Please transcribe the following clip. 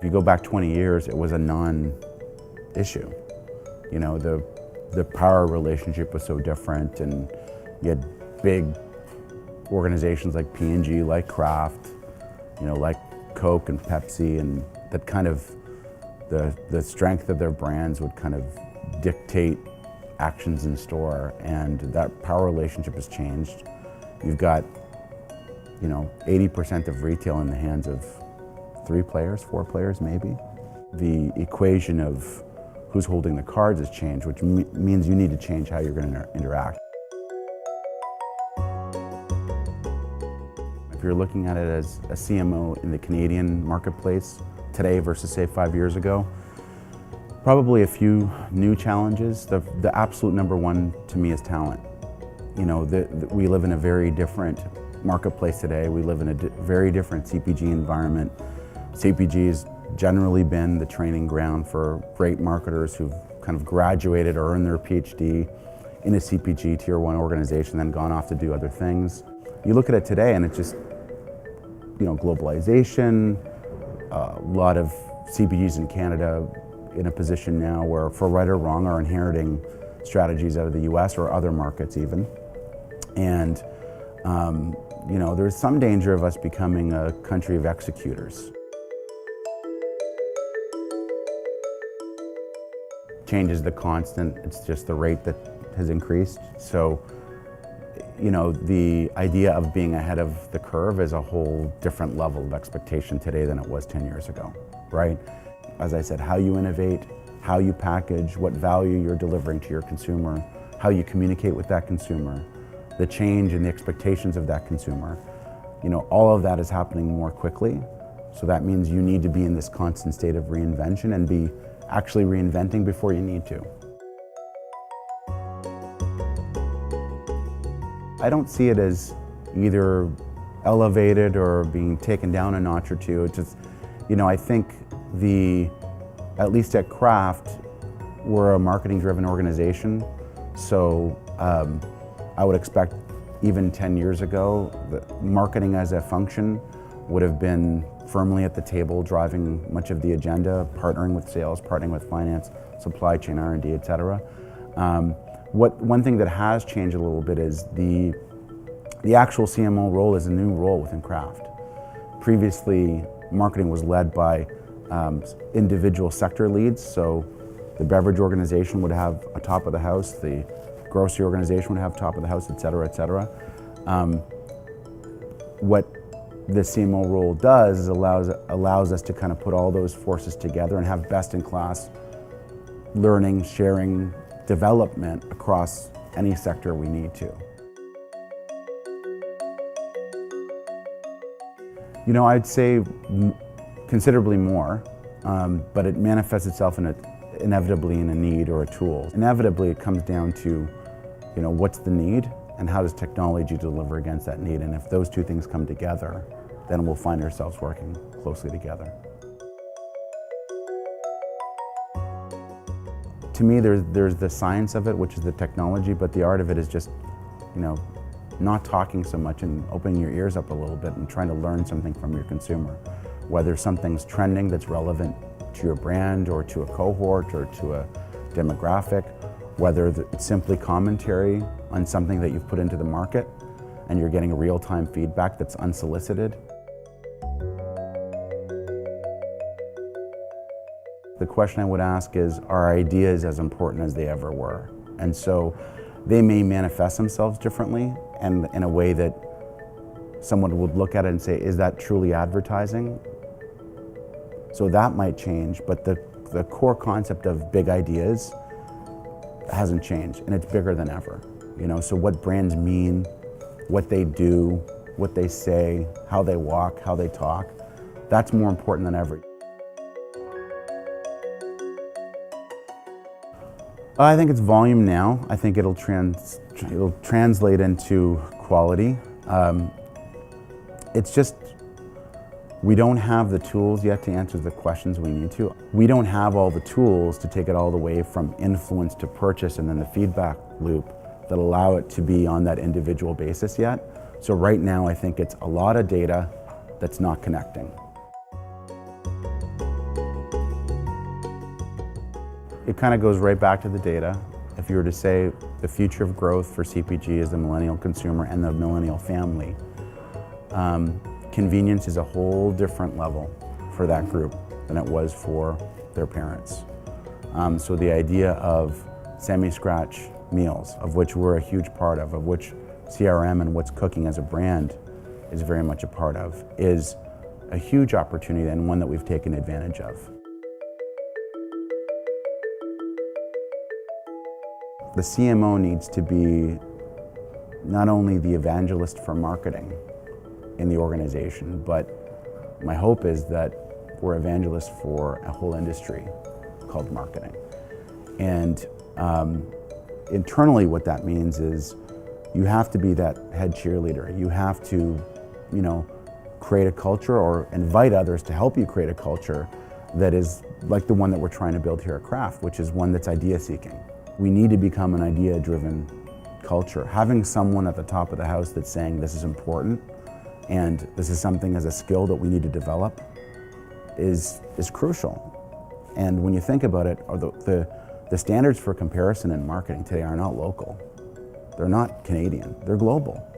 If you go back 20 years, it was a non-issue. You know, the power relationship was so different, and you had big organizations like P&G, like Kraft, you know, like Coke and Pepsi, and that kind of, the strength of their brands would kind of dictate actions in store, and that power relationship has changed. You've got, you know, 80% of retail in the hands of 3 players, 4 players maybe. The equation of who's holding the cards has changed, which means you need to change how you're going to interact. If you're looking at it as a CMO in the Canadian marketplace today versus say 5 years ago, probably a few new challenges. The absolute number one to me is talent. You know, we live in a very different marketplace today. We live in a very different CPG environment. CPG has generally been the training ground for great marketers who've kind of graduated or earned their PhD in a CPG Tier 1 organization, then gone off to do other things. You look at it today and it's just, you know, globalization, a lot of CPGs in Canada in a position now where, for right or wrong, are inheriting strategies out of the US or other markets even. And, you know, there's some danger of us becoming a country of executors. Change is the constant, it's just the rate that has increased. So, you know, the idea of being ahead of the curve is a whole different level of expectation today than it was 10 years ago, right? As I said, how you innovate, how you package, what value you're delivering to your consumer, how you communicate with that consumer, the change in the expectations of that consumer. You know, all of that is happening more quickly. So that means you need to be in this constant state of reinvention and be actually reinventing before you need to. I don't see it as either elevated or being taken down a notch or two. It's just, you know, I think at least at Kraft, we're a marketing-driven organization. So I would expect even 10 years ago, that marketing as a function would have been firmly at the table, driving much of the agenda, partnering with sales, partnering with finance, supply chain, R&D, et cetera. One thing that has changed a little bit is the actual CMO role is a new role within Kraft. Previously, marketing was led by individual sector leads, so the beverage organization would have a top of the house, the grocery organization would have top of the house, et cetera, et cetera. What the CMO role does is allows us to kind of put all those forces together and have best-in-class learning, sharing, development across any sector we need to. You know, I'd say considerably more, but it manifests itself inevitably in a need or a tool. Inevitably, it comes down to, you know, what's the need and how does technology deliver against that need? And if those two things come together, then we'll find ourselves working closely together. To me, there's the science of it, which is the technology, but the art of it is just, you know, not talking so much and opening your ears up a little bit and trying to learn something from your consumer. Whether something's trending that's relevant to your brand or to a cohort or to a demographic, whether it's simply commentary on something that you've put into the market and you're getting real-time feedback that's unsolicited. The question I would ask is, are ideas as important as they ever were? And so they may manifest themselves differently and in a way that someone would look at it and say, is that truly advertising? So that might change, but the core concept of big ideas hasn't changed, and it's bigger than ever. You know, so what brands mean, what they do, what they say, how they walk, how they talk, that's more important than ever. I think it's volume now. I think it'll translate into quality. It's just, we don't have the tools yet to answer the questions we need to. We don't have all the tools to take it all the way from influence to purchase and then the feedback loop that allow it to be on that individual basis yet. So right now, I think it's a lot of data that's not connecting. it kind of goes right back to the data. If you were to say the future of growth for CPG is the millennial consumer and the millennial family, convenience is a whole different level for that group than it was for their parents. So the idea of semi-scratch meals, of which we're a huge part of which CRM and What's Cooking as a brand is very much a part of, is a huge opportunity and one that we've taken advantage of. The CMO needs to be not only the evangelist for marketing in the organization, but my hope is that we're evangelists for a whole industry called marketing. And internally what that means is you have to be that head cheerleader. You have to, create a culture or invite others to help you create a culture that is like the one that we're trying to build here at Kraft, which is one that's idea seeking. We need to become an idea-driven culture. Having someone at the top of the house that's saying this is important and this is something as a skill that we need to develop is crucial. And when you think about it, the standards for comparison in marketing today are not local. They're not Canadian, they're global.